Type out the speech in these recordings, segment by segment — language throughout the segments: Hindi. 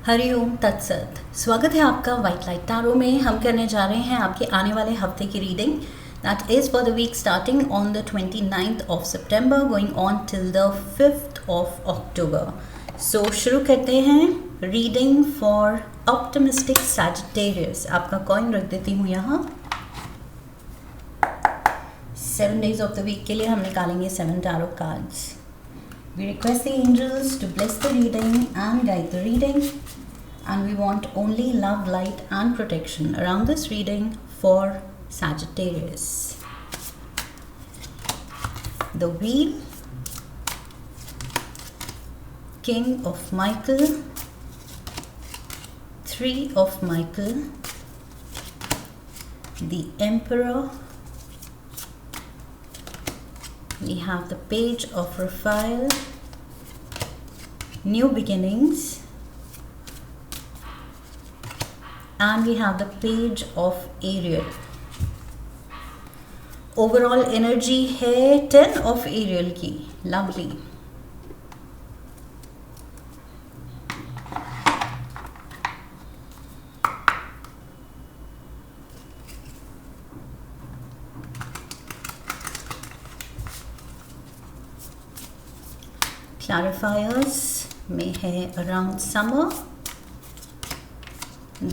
हरिओम तत्सत। स्वागत है आपका वाइट लाइट टैरो में। हम करने जा रहे हैं आपके आने वाले हफ्ते की reading that is for the week starting on the 29th of September going on till the 5th of October. सो शुरू करते हैं रीडिंग फॉर ऑप्टिमिस्टिक सैजिटेरियस। आपका कॉइन रख देती हूँ यहाँ। 7 days ऑफ द वीक के लिए हम निकालेंगे 7 tarot cards. We request the angels to bless the reading and guide the reading, and we want only love, light and protection around this reading for Sagittarius. The Wheel, King of Michael, 3 of Michael, the Emperor. We have the Page of Raphael, New Beginnings, and we have the Page of Ariel. Overall energy है 10 of Ariel की। Lovely. Clarifiers में है around summer,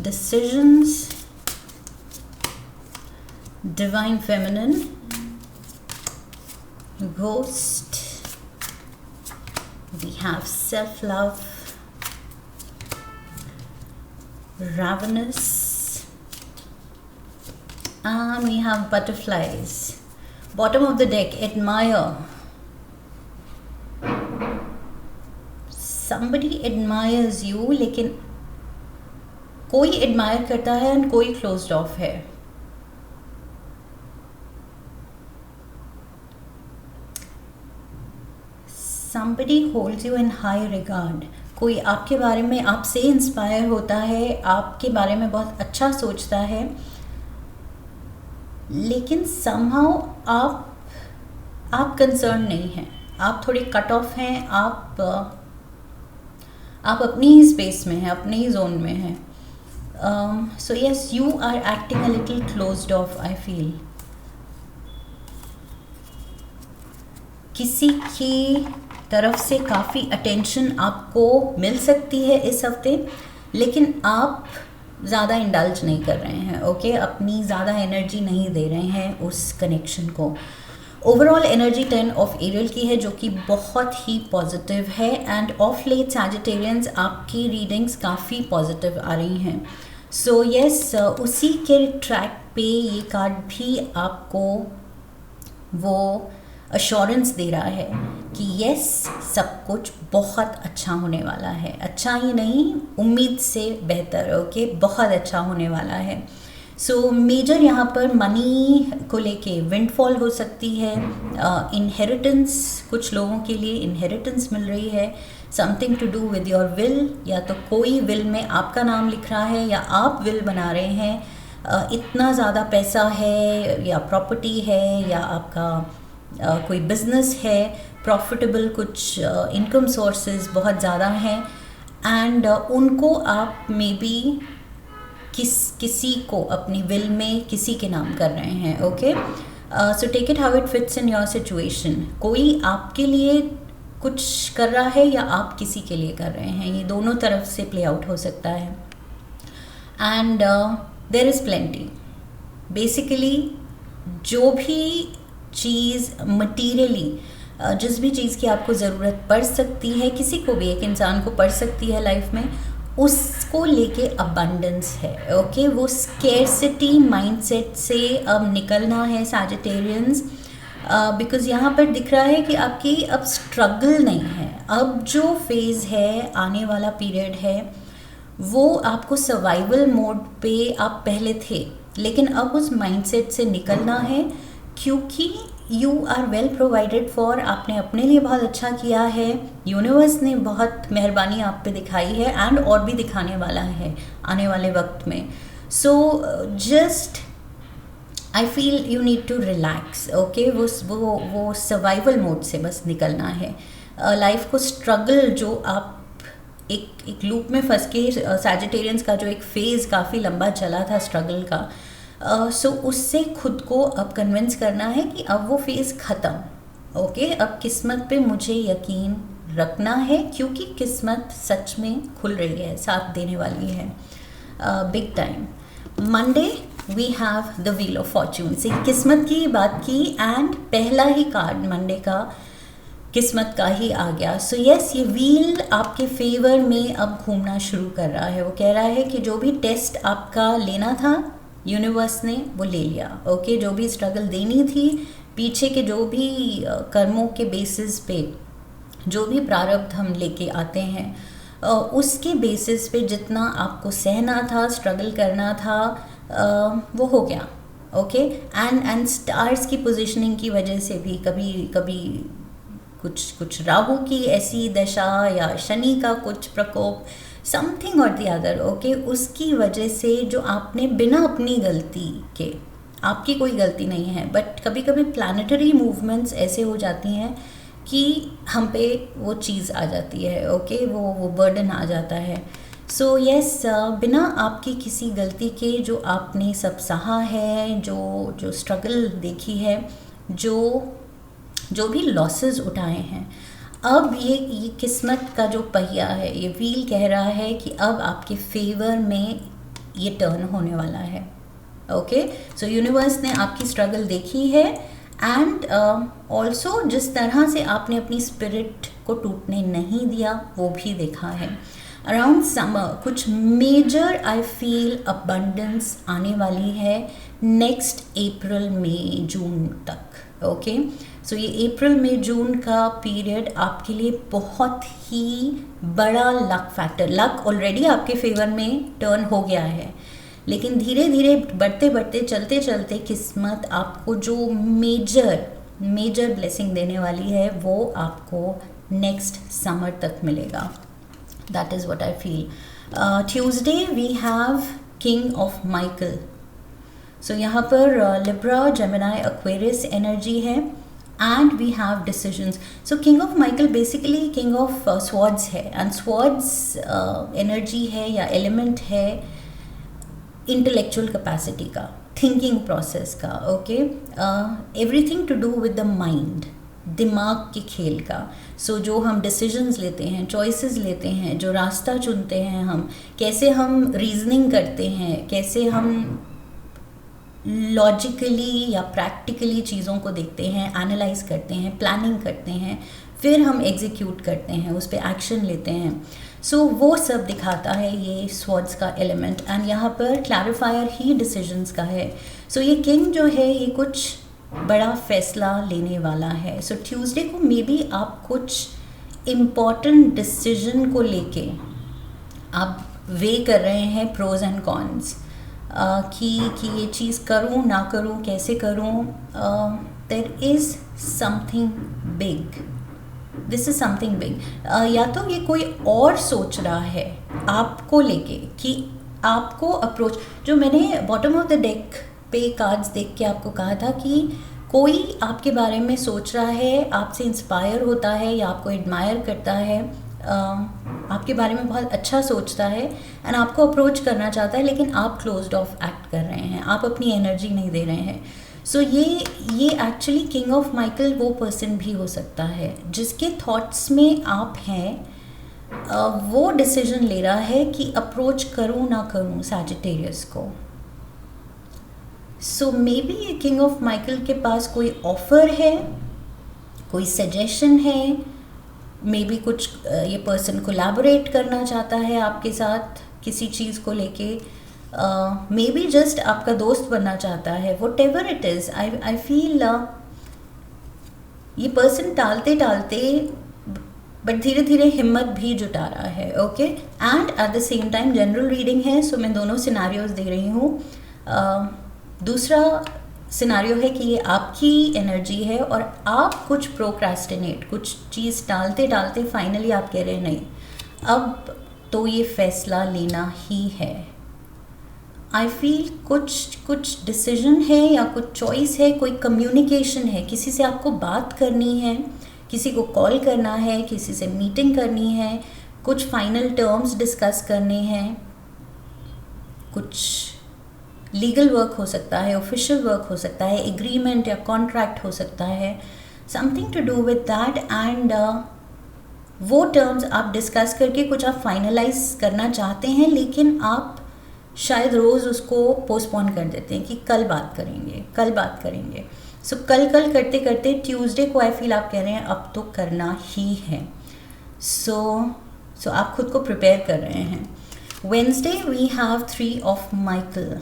decisions, divine feminine, ghost, we have self-love, ravenous, and we have butterflies. Bottom of the deck, admire. Somebody admires you, लेकिन कोई admire करता है और कोई closed off है। Somebody holds you in high regard. कोई आपके बारे में आपसे इंस्पायर होता है, आपके बारे में बहुत अच्छा सोचता है, लेकिन somehow आप कंसर्न नहीं हैं, आप थोड़े कट ऑफ हैं, आप अपनी ही स्पेस में हैं, अपने ही जोन में हैं। So yes, you are acting a little closed off. I feel किसी की तरफ से काफ़ी अटेंशन आपको मिल सकती है इस हफ्ते, लेकिन आप ज़्यादा इंडल्ज नहीं कर रहे हैं। ओके, अपनी ज़्यादा एनर्जी नहीं दे रहे हैं उस कनेक्शन को। ओवरऑल एनर्जी 10 ऑफ एरियल की है, जो कि बहुत ही पॉजिटिव है। एंड ऑफ लेट सैजिटेरियंस आपकी रीडिंग्स काफ़ी पॉजिटिव आ रही हैं। सो यस, उसी के ट्रैक पे ये कार्ड भी आपको वो अश्योरेंस दे रहा है कि यस, सब कुछ बहुत अच्छा होने वाला है। अच्छा ही नहीं, उम्मीद से बेहतर। ओके, बहुत अच्छा होने वाला है। सो मेजर यहाँ पर मनी को लेके विंडफॉल हो सकती है, इनहेरिटेंस, कुछ लोगों के लिए इनहेरिटेंस मिल रही है, something to do with your will, या तो कोई विल में आपका नाम लिख रहा है या आप विल बना रहे हैं। इतना ज़्यादा पैसा है या प्रॉपर्टी है या आपका कोई बिजनेस है, प्रॉफिटेबल कुछ इनकम सोर्सेज बहुत ज़्यादा हैं, एंड उनको आप मे बी किसी को अपनी विल में किसी के नाम कर रहे हैं। Okay, so take it how it fits in your situation. कोई आपके लिए कुछ कर रहा है या आप किसी के लिए कर रहे हैं, ये दोनों तरफ से प्ले आउट हो सकता है। And there is plenty. Basically जो भी चीज़ मटीरियली, जिस भी चीज़ की आपको ज़रूरत पड़ सकती है, किसी को भी, एक इंसान को पड़ सकती है लाइफ में, उसको लेके अबंडेंस है। ओके, वो स्केर्सिटी माइंडसेट से अब निकलना है सैजिटेरियंस, बिकॉज़ यहाँ पर दिख रहा है कि आपकी अब स्ट्रगल नहीं है। अब जो फेज़ है, आने वाला पीरियड है, वो आपको सर्वाइवल मोड पे आप पहले थे, लेकिन अब उस माइंडसेट से निकलना है, क्योंकि you are well provided for. आपने अपने लिए बहुत अच्छा किया है, यूनिवर्स ने बहुत मेहरबानी आप पे दिखाई है, एंड और भी दिखाने वाला है आने वाले वक्त में। So just I feel you need to relax. Okay, वो सर्वाइवल मोड से बस निकलना है। लाइफ को स्ट्रगल जो आप एक लूप में फंस के सैजिटेरियंस का जो एक फेज़ काफ़ी लंबा चला था स्ट्रगल का, सो उससे खुद को अब कन्विंस करना है कि अब वो फेज़ ख़त्म। ओके, अब किस्मत पे मुझे यकीन रखना है, क्योंकि किस्मत सच में खुल रही है, साथ देने वाली है big time. Monday we have the wheel of fortune. से किस्मत की बात की एंड पहला ही कार्ड मंडे का किस्मत का ही आ गया। सो यस, ये व्हील आपके फेवर में अब घूमना शुरू कर रहा है। वो कह रहा है कि जो भी टेस्ट आपका लेना था यूनिवर्स ने वो ले लिया। ओके, जो भी स्ट्रगल देनी थी, पीछे के जो भी कर्मों के बेसिस पे जो भी प्रारब्ध हम लेके आते हैं, उसके बेसिस पे जितना आपको सहना था, स्ट्रगल करना था, वो हो गया। ओके, एंड स्टार्स की पोजीशनिंग की वजह से भी कभी कभी कुछ राहु की ऐसी दशा या शनि का कुछ प्रकोप, समथिंग और द अदर, ओके, उसकी वजह से जो आपने बिना अपनी गलती के, आपकी कोई गलती नहीं है, बट कभी कभी प्लानिटरी मूवमेंट्स ऐसे हो जाती हैं कि हम पे वो चीज़ आ जाती है। ओके, वो बर्डन आ जाता है। सो यस, बिना आपकी किसी गलती के जो आपने सब सहा है, जो स्ट्रगल देखी है, जो भी लॉसेस उठाए हैं, अब ये किस्मत का जो पहिया है, ये व्हील कह रहा है कि अब आपके फेवर में ये टर्न होने वाला है। ओके, सो यूनिवर्स ने आपकी स्ट्रगल देखी है एंड ऑल्सो जिस तरह से आपने अपनी स्पिरिट को टूटने नहीं दिया वो भी देखा है। अराउंड समर कुछ मेजर आई फील अबंडेंस आने वाली है नेक्स्ट अप्रैल मई जून तक। ओके, सो ये अप्रैल मई जून का पीरियड आपके लिए बहुत ही बड़ा लक फैक्टर, लक ऑलरेडी आपके फेवर में टर्न हो गया है, लेकिन धीरे धीरे बढ़ते बढ़ते चलते चलते किस्मत आपको जो मेजर ब्लेसिंग देने वाली है वो आपको नेक्स्ट समर तक मिलेगा। That is what I feel. Tuesday we have king of Michael. So यहाँ पर लिब्रा, जेमिनाई, एक्वेरियस एनर्जी है and we have decisions. So king of Michael basically king of swords है एंड स्वॉर्ड्स एनर्जी है या एलिमेंट है इंटेलेक्चुअल कैपेसिटी का, थिंकिंग प्रोसेस का। Okay, everything to do with the mind, दिमाग के खेल का। सो जो हम डिसीजंस लेते हैं, चॉइसेस लेते हैं, जो रास्ता चुनते हैं, हम कैसे हम रीजनिंग करते हैं, कैसे हम लॉजिकली या प्रैक्टिकली चीज़ों को देखते हैं, एनालाइज करते हैं, प्लानिंग करते हैं, फिर हम एग्जीक्यूट करते हैं, उस पर एक्शन लेते हैं। सो वो सब दिखाता है ये स्वॉर्ड्स का एलिमेंट एंड यहाँ पर क्लैरिफायर ही डिसीजंस का है। सो ये किंग जो है ये कुछ बड़ा फैसला लेने वाला है। सो ट्यूसडे को मे बी आप कुछ इम्पॉर्टेंट डिसीजन को लेके आप वे कर रहे हैं प्रोज एंड कॉन्स, कि ये चीज़ करूँ ना करूँ, कैसे करूँ। There is something big, this is something big. या तो ये कोई और सोच रहा है आपको लेके कि आपको अप्रोच, जो मैंने बॉटम ऑफ द डेक पे कार्ड्स देख के आपको कहा था कि कोई आपके बारे में सोच रहा है, आपसे इंस्पायर होता है या आपको एडमायर करता है, आपके बारे में बहुत अच्छा सोचता है एंड आपको अप्रोच करना चाहता है, लेकिन आप क्लोज्ड ऑफ एक्ट कर रहे हैं, आप अपनी एनर्जी नहीं दे रहे हैं। सो ये एक्चुअली किंग ऑफ माइकल वो पर्सन भी हो सकता है जिसके थॉट्स में आप हैं, वो डिसीजन ले रहा है कि अप्रोच करूँ ना करूँ सैजिटेरियस को। सो मे बी ये किंग ऑफ माइकल के पास कोई ऑफर है, कोई सजेशन है, मे बी कुछ ये पर्सन कोलैबोरेट करना चाहता है आपके साथ किसी चीज़ को लेके, मे बी जस्ट आपका दोस्त बनना चाहता है, what ever it is. I feel ये पर्सन टालते टालते बट धीरे धीरे हिम्मत भी जुटा रहा है। Okay, and at the same time general reading है, सो मैं दोनों सिनारियोज दे रही हूँ। दूसरा सिनारियो है कि ये आपकी एनर्जी है और आप कुछ प्रोक्रेस्टिनेट, कुछ चीज़ टालते टालते फाइनली आप कह रहे हैं नहीं, अब तो ये फैसला लेना ही है। आई फील कुछ डिसीजन है या कुछ चॉइस है, कोई कम्युनिकेशन है, किसी से आपको बात करनी है, किसी को कॉल करना है, किसी से मीटिंग करनी है, कुछ फाइनल टर्म्स डिस्कस करने हैं, कुछ लीगल वर्क हो सकता है, ऑफिशियल वर्क हो सकता है, एग्रीमेंट या कॉन्ट्रैक्ट हो सकता है, something to do with that. And वो टर्म्स आप डिस्कस करके कुछ आप फाइनलाइज करना चाहते हैं, लेकिन आप शायद रोज़ उसको पोस्टपोन कर देते हैं कि कल बात करेंगे, कल बात करेंगे। सो कल करते करते ट्यूसडे को आई फील आप कह रहे हैं अब तो करना ही है। सो आप खुद को प्रिपेयर कर रहे हैं। Wednesday we have 3 of Michael.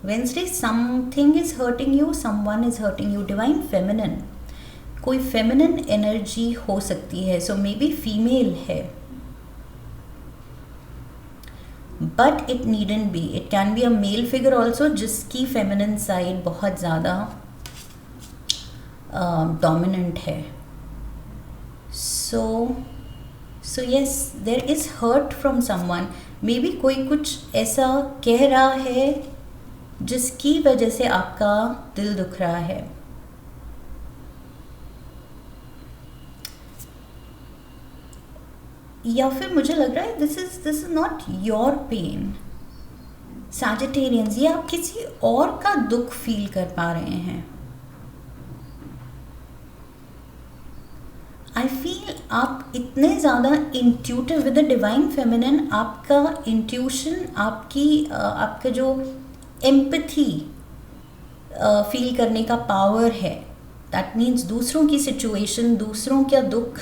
Wednesday something is hurting you, someone is hurting you. Divine feminine, कोई फेमिनिन एनर्जी हो सकती है, सो मे बी फीमेल है, but it needn't be, it can be a male figure also जिसकी फेमिनिन साइड बहुत ज़्यादा डोमिनेंट है। So yes, there is hurt from someone. Maybe बी कोई कुछ ऐसा कह रहा है जिसकी वजह से आपका दिल दुख रहा है। या फिर मुझे लग रहा है this is not your pain. Sagittarians, ये आप किसी और का दुख फील कर पा रहे हैं। आई फील आप इतने ज़्यादा intuitive with the divine feminine, आपका इंट्यूशन, आपका जो एम्पैथी फील करने का पावर है, दैट मीन्स दूसरों की सिचुएशन, दूसरों का दुख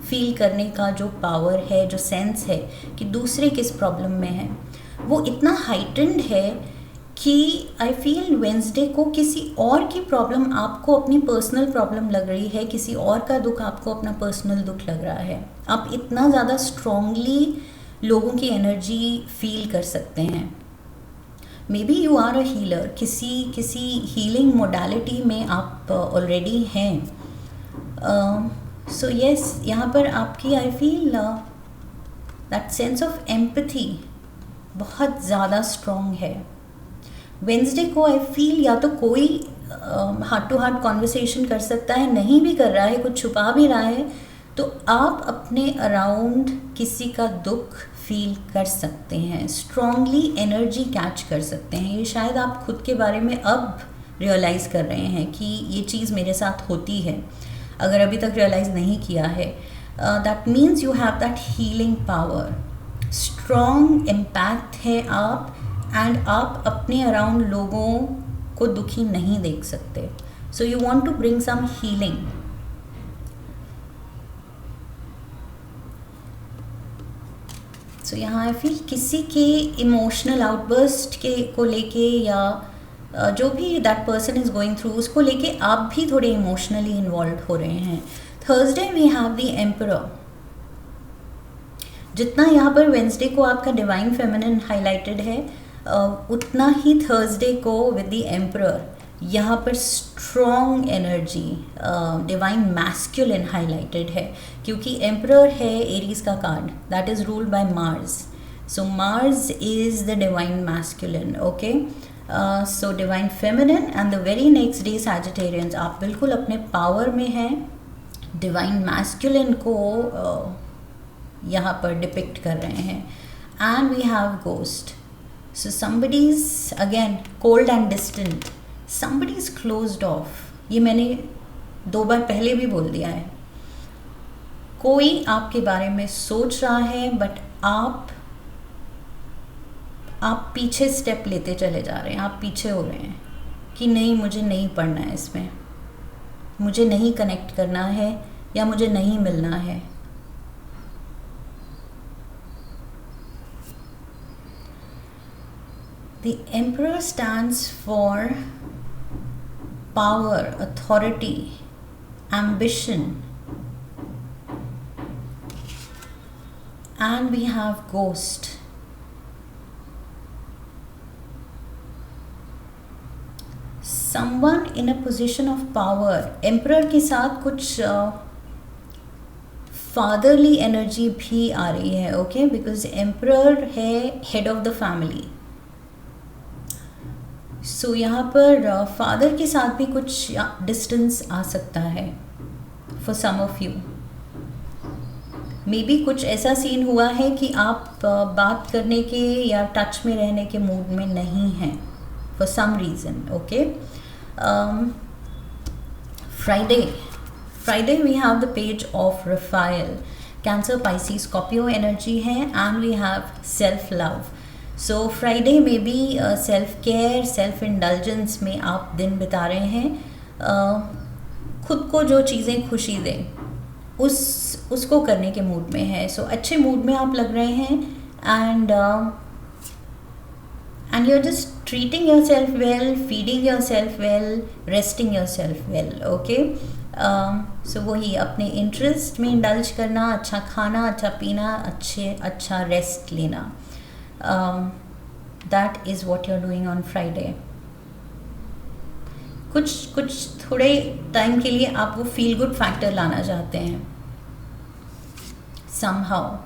फील करने का जो पावर है, जो सेंस है कि दूसरे किस प्रॉब्लम में है, वो इतना हाइटेंड है कि आई फील वेंसडे को किसी और की प्रॉब्लम आपको अपनी पर्सनल प्रॉब्लम लग रही है, किसी और का दुख आपको अपना पर्सनल दुख लग रहा है। आप इतना ज़्यादा स्ट्रॉन्गली लोगों की एनर्जी फील कर सकते हैं। Maybe you are a healer, किसी हीलिंग मोडालिटी में आप ऑलरेडी हैं। सो यस, यहाँ पर आपकी I feel that sense of empathy बहुत ज़्यादा स्ट्रॉन्ग है। वेंसडे को आई फील या तो कोई हार्ट टू हार्ट कॉन्वर्सेशन कर सकता है, नहीं भी कर रहा है, कुछ छुपा भी रहा है, तो आप अपने अराउंड किसी का दुख फील कर सकते हैं, स्ट्रॉन्गली एनर्जी कैच कर सकते हैं। ये शायद आप खुद के बारे में अब रियलाइज़ कर रहे हैं कि ये चीज़ मेरे साथ होती है। अगर अभी तक रियलाइज़ नहीं किया है, that means you have that healing power, strong impact है आप, एंड आप अपने अराउंड लोगों को दुखी नहीं देख सकते। So you want to bring some healing. So यहाँ आई फील किसी के इमोशनल आउटबर्स्ट को लेके या जो भी that person is going through उसको लेके आप भी थोड़े इमोशनली इन्वॉल्व हो रहे हैं। Thursday we have the emperor. जितना यहाँ पर वेंसडे को आपका डिवाइन फेमिनिन हाईलाइटेड है, उतना ही थर्सडे को विद द एम्परर यहाँ पर strong energy divine masculine highlighted है, क्योंकि एम्परर है एरीज का card that is ruled by Mars. So Mars is the divine masculine, okay. So divine feminine and the very next day Sagittarians, आप बिल्कुल अपने पावर में हैं। डिवाइन मैस्कुलिन को यहाँ पर डिपिक्ट कर रहे हैं। And we have ghost. So somebody is again cold and distant, somebody is closed off। ये मैंने 2 बार पहले भी बोल दिया है। कोई आपके बारे में सोच रहा है, बट आप पीछे स्टेप लेते चले जा रहे हैं, आप पीछे हो रहे हैं कि नहीं, मुझे नहीं पढ़ना है इसमें, मुझे नहीं कनेक्ट करना है या मुझे नहीं मिलना है। The Emperor stands for power, authority, ambition, and we have Ghost. Someone in a position of power. Emperor के साथ कुछ फादरली एनर्जी भी आ रही है, ओके, बिकॉज एम्परर है हेड ऑफ द फैमिली। सो यहाँ पर फादर के साथ भी कुछ डिस्टेंस आ सकता है for some of you. Maybe बी कुछ ऐसा सीन हुआ है कि आप बात करने के या टच में रहने के मूड में नहीं हैं for some reason. Okay, Friday we have the page of Raphael. Cancer, Pisces, Scorpio energy है and we have self love. So Friday में भी सेल्फ केयर, सेल्फ इंडल्जेंस में आप दिन बिता रहे हैं. खुद को जो चीज़ें खुशी दें उसको करने के मूड में है. सो अच्छे मूड में आप लग रहे हैं and you are just treating your self well, feeding your self well, resting your self well. Okay, so वही अपने इंटरेस्ट में इंडल्ज करना, अच्छा खाना, अच्छा पीना, अच्छा रेस्ट लेना. That is what you are doing on Friday. कुछ थोड़े टाइम के लिए आप वो फील गुड फैक्टर लाना चाहते हैं समहाउ,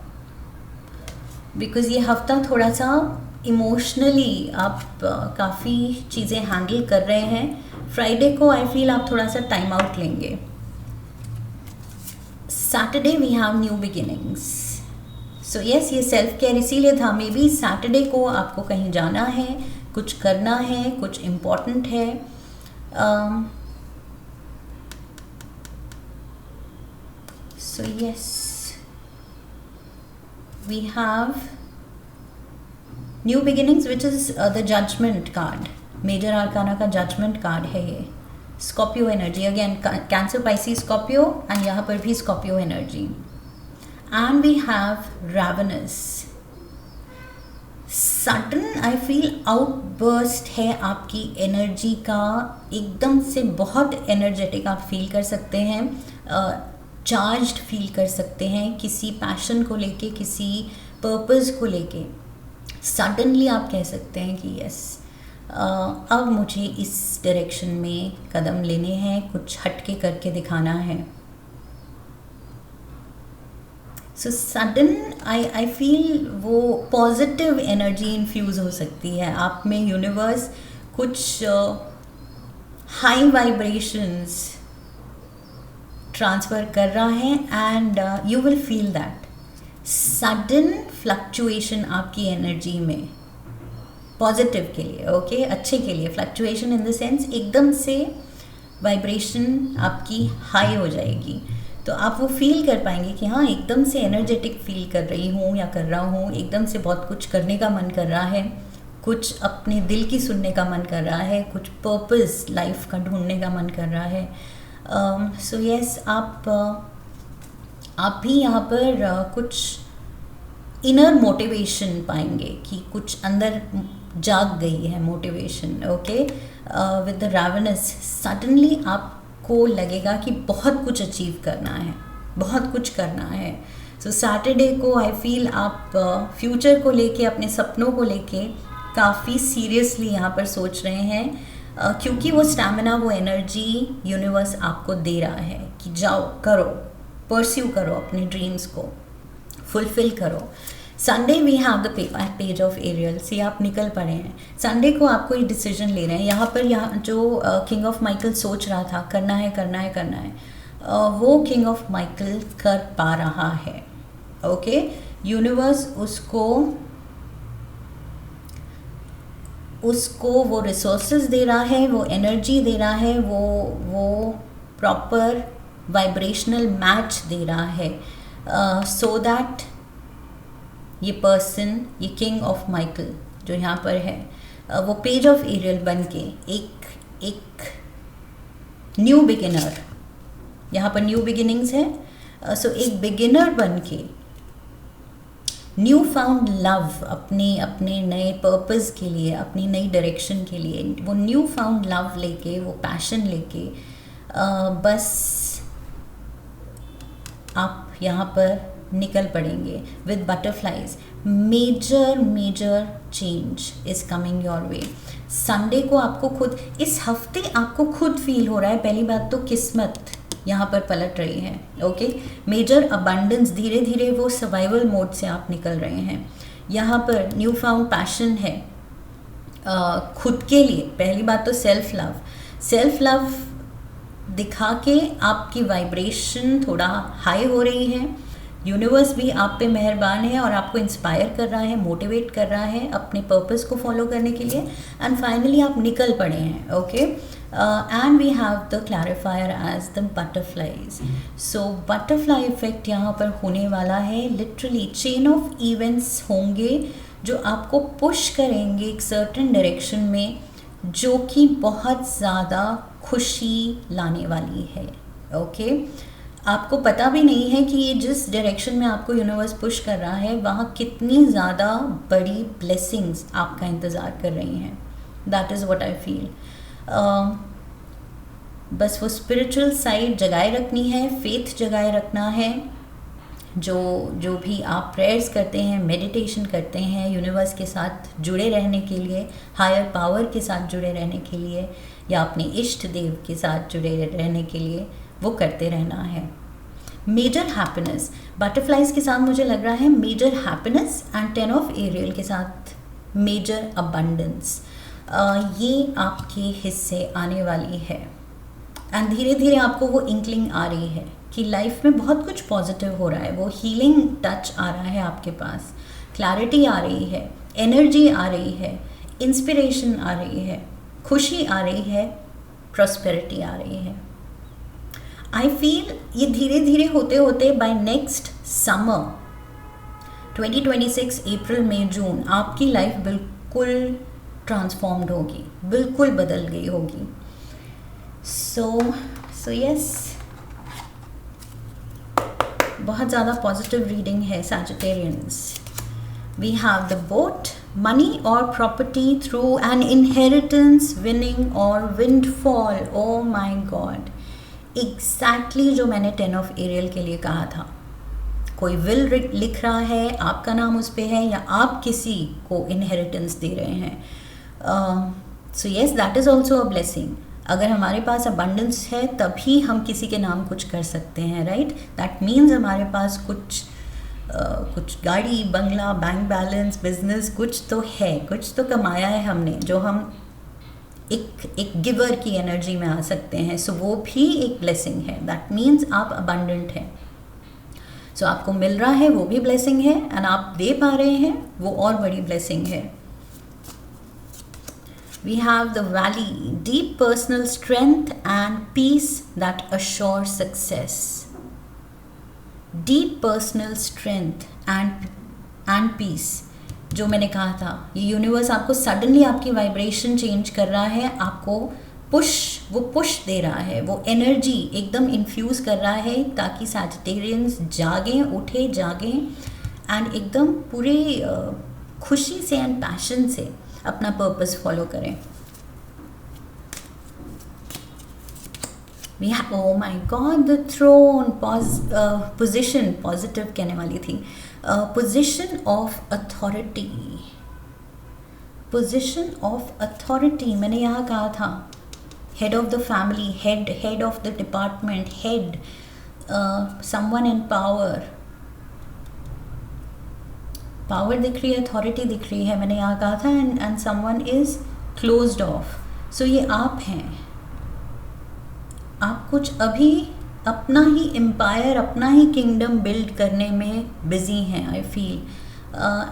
बिकॉज ये हफ्ता थोड़ा सा इमोशनली आप काफ़ी चीज़ें हैंडल कर रहे हैं. फ्राइडे को आई फील आप थोड़ा सा टाइम आउट लेंगे. Saturday we have new beginnings. So yes, ये सेल्फ केयर इसीलिए था. मे बी सैटरडे को आपको कहीं जाना है, कुछ करना है, कुछ इम्पोर्टेंट है. So yes, we have new beginnings, which is the judgment card. Major arcana का judgment card है ये. Scorpio energy again, Cancer, Pisces, Scorpio, and यहाँ पर भी Scorpio energy. And we have Ravenous. Sudden I feel outburst है आपकी एनर्जी का. एकदम से बहुत एनर्जेटिक आप फील कर सकते हैं, चार्ज्ड फील कर सकते हैं किसी पैशन को लेके, किसी पर्पस को लेके. सडनली आप कह सकते हैं कि यस, अब मुझे इस डायरेक्शन में कदम लेने हैं, कुछ हटके करके दिखाना है. सो सडन आई फील वो पॉजिटिव एनर्जी इन्फ्यूज़ हो सकती है आप में. यूनिवर्स कुछ हाई वाइब्रेशंस ट्रांसफ़र कर रहा है and you will feel that sudden fluctuation आपकी एनर्जी में, पॉजिटिव के लिए. ओके, अच्छे के लिए. फ्लक्चुएशन इन द सेंस एकदम से वाइब्रेशन आपकी हाई हो जाएगी, तो आप वो फील कर पाएंगे कि हाँ, एकदम से एनर्जेटिक फील कर रही हूँ या कर रहा हूँ. एकदम से बहुत कुछ करने का मन कर रहा है, कुछ अपने दिल की सुनने का मन कर रहा है, कुछ पर्पस लाइफ का ढूंढने का मन कर रहा है. सो यस, आप भी यहाँ पर कुछ इनर मोटिवेशन पाएंगे कि कुछ अंदर जाग गई है motivation. Okay, with the ravens suddenly आपको लगेगा कि बहुत कुछ अचीव करना है, बहुत कुछ करना है. सो सैटरडे को आई फील आप फ्यूचर को लेके, अपने सपनों को लेके काफ़ी सीरियसली यहाँ पर सोच रहे हैं, क्योंकि वो स्टैमिना, वो एनर्जी यूनिवर्स आपको दे रहा है कि जाओ, करो, परस्यू करो, अपने ड्रीम्स को फुलफिल करो. Sunday we have the page of Ariel. से आप निकल पड़े हैं. संडे को आप कोई डिसीजन ले रहे हैं. यहाँ जो किंग ऑफ माइकल सोच रहा था करना है, वो किंग ऑफ माइकल कर पा रहा है. ओके, यूनिवर्स उसको वो रिसोर्सेज दे रहा है, वो एनर्जी दे रहा है, वो प्रॉपर वाइब्रेशनल मैच दे रहा है, सो दैट ये पर्सन, ये किंग ऑफ माइकल जो यहाँ पर है, वो पेज ऑफ एरियल बन के एक न्यू बिगिनर, यहाँ पर न्यू बिगिनिंग्स है. सो एक बिगिनर बन के न्यू फाउंड लव, अपने नए पर्पस के लिए, अपनी नई डायरेक्शन के लिए, वो न्यू फाउंड लव लेके, वो पैशन लेके बस आप यहाँ पर निकल पड़ेंगे with butterflies. Major change is coming your way. Sunday को आपको खुद, इस हफ्ते आपको खुद फील हो रहा है, पहली बात तो किस्मत यहाँ पर पलट रही है. ओके, मेजर अबंडेंस, धीरे धीरे वो सर्वाइवल मोड से आप निकल रहे हैं. यहाँ पर न्यू फाउंड पैशन है खुद के लिए. पहली बात तो सेल्फ लव दिखा के आपकी वाइब्रेशन थोड़ा हाई हो रही है. यूनिवर्स भी आप पे मेहरबान है और आपको इंस्पायर कर रहा है, मोटिवेट कर रहा है अपने पर्पस को फॉलो करने के लिए, एंड फाइनली आप निकल पड़े हैं. Okay, and we have the clarifier as the butterflies. So butterfly effect यहाँ पर होने वाला है. लिटरली चेन ऑफ इवेंट्स होंगे जो आपको पुश करेंगे एक सर्टेन डायरेक्शन में, जो कि बहुत ज़्यादा खुशी लाने वाली है. ओके, आपको पता भी नहीं है कि ये जिस डायरेक्शन में आपको यूनिवर्स पुश कर रहा है वहाँ कितनी ज़्यादा बड़ी ब्लेसिंग्स आपका इंतज़ार कर रही हैं. That is what I feel. बस वो स्पिरिचुअल साइड जगाए रखनी है, फेथ जगाए रखना है. जो भी आप प्रेयर्स करते हैं, मेडिटेशन करते हैं, यूनिवर्स के साथ जुड़े रहने के लिए, हायर पावर के साथ जुड़े रहने के लिए, या अपने इष्ट देव के साथ जुड़े रहने के लिए, वो करते रहना है. मेजर हैप्पीनेस बटरफ्लाइज के साथ मुझे लग रहा है major happiness, and 10 of Ariel के साथ मेजर अबंडेंस. ये आपके हिस्से आने वाली है. एंड धीरे धीरे आपको वो इंक्लिंग आ रही है कि लाइफ में बहुत कुछ पॉजिटिव हो रहा है. वो हीलिंग टच आ रहा है आपके पास, क्लैरिटी आ रही है, एनर्जी आ रही है, इंस्पिरेशन आ रही है, खुशी आ रही है, प्रॉस्पेरिटी आ रही है. आई फील ये धीरे धीरे होते होते बाय नेक्स्ट समर 2026 अप्रैल मई जून आपकी लाइफ बिल्कुल ट्रांसफॉर्म्ड होगी, बिल्कुल बदल गई होगी. सो यस, बहुत ज़्यादा पॉजिटिव रीडिंग है Sagittarians. We have the boat, money और property through an inheritance, winning और windfall. Oh my God, exactly जो मैंने 10 ऑफ एरियल के लिए कहा था. कोई विल लिख रहा है, आपका नाम उस पे है, या आप किसी को इनहेरिटेंस दे रहे हैं. So yes, that is also a blessing. अगर हमारे पास अबंडेंस है तभी हम किसी के नाम कुछ कर सकते हैं, राइट. दैट मीन्स हमारे पास कुछ गाड़ी, बंगला, बैंक बैलेंस, बिजनेस कुछ तो है, कुछ तो कमाया है हमने, जो हम एक गिवर की एनर्जी में आ सकते हैं. सो वो भी एक ब्लेसिंग है. दैट मीन्स आप अबंडेंट हैं. सो आपको मिल रहा है वो भी ब्लेसिंग है, एंड आप दे पा रहे हैं वो और बड़ी ब्लेसिंग है. We have the valley, deep personal strength and peace that assure success. Deep personal strength and peace. जो मैंने कहा था, ये यूनिवर्स आपको सडनली आपकी वाइब्रेशन चेंज कर रहा है, आपको पुश दे रहा है, वो एनर्जी एकदम इन्फ्यूज़ कर रहा है ताकि सैजिटेरियंस जागें, उठे जागें, एंड एकदम पूरे खुशी से एंड पैशन से अपना पर्पस फॉलो करें. We have, oh my God, the throne, position, positive कहने वाली थी. Position of authority, position of authority मैंने यहाँ कहा था. Head of the family, head of the department, head, someone in power. Power दिख रही है, अथॉरिटी दिख रही है, मैंने यहाँ कहा था. And someone is closed off. So ये आप हैं. आप कुछ अभी अपना ही एम्पायर, अपना ही किंगडम बिल्ड करने में बिजी हैं, आई फील.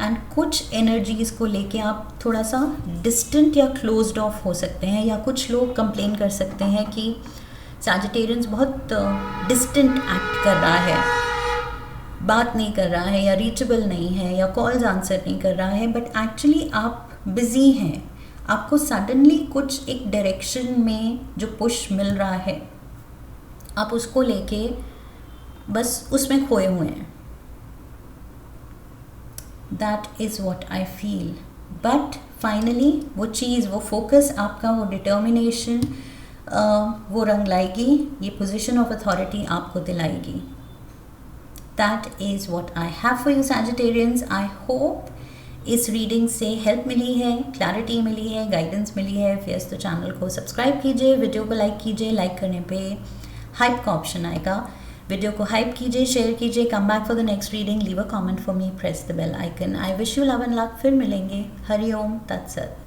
एंड कुछ एनर्जीज़ को लेके आप थोड़ा सा डिस्टेंट या क्लोज्ड ऑफ हो सकते हैं, या कुछ लोग कंप्लेन कर सकते हैं कि सैजिटेरियंस बहुत डिस्टेंट एक्ट कर रहा है, बात नहीं कर रहा है, या रीचेबल नहीं है, या कॉल्स आंसर नहीं कर रहा है. बट एक्चुअली आप बिज़ी हैं. आपको सडनली कुछ एक डायरेक्शन में जो पुश मिल रहा है, आप उसको लेके बस उसमें खोए हुए हैं. That is what I feel. But finally वो चीज़, वो फोकस आपका, वो डिटर्मिनेशन, वो रंग लाएगी, ये पोजीशन ऑफ अथॉरिटी आपको दिलाएगी. That is what I have for you Sagittarians. I hope इस रीडिंग से हेल्प मिली है, क्लैरिटी मिली है, गाइडेंस मिली है. फिर तो चैनल को सब्सक्राइब कीजिए, वीडियो को लाइक कीजिए. लाइक करने पे हाइप का ऑप्शन आएगा, वीडियो को हाइप कीजिए, शेयर कीजिए. Come back for the next reading, leave a comment for me, press the bell icon. I wish you love and luck. फिर मिलेंगे. हरि ओम तत्सत.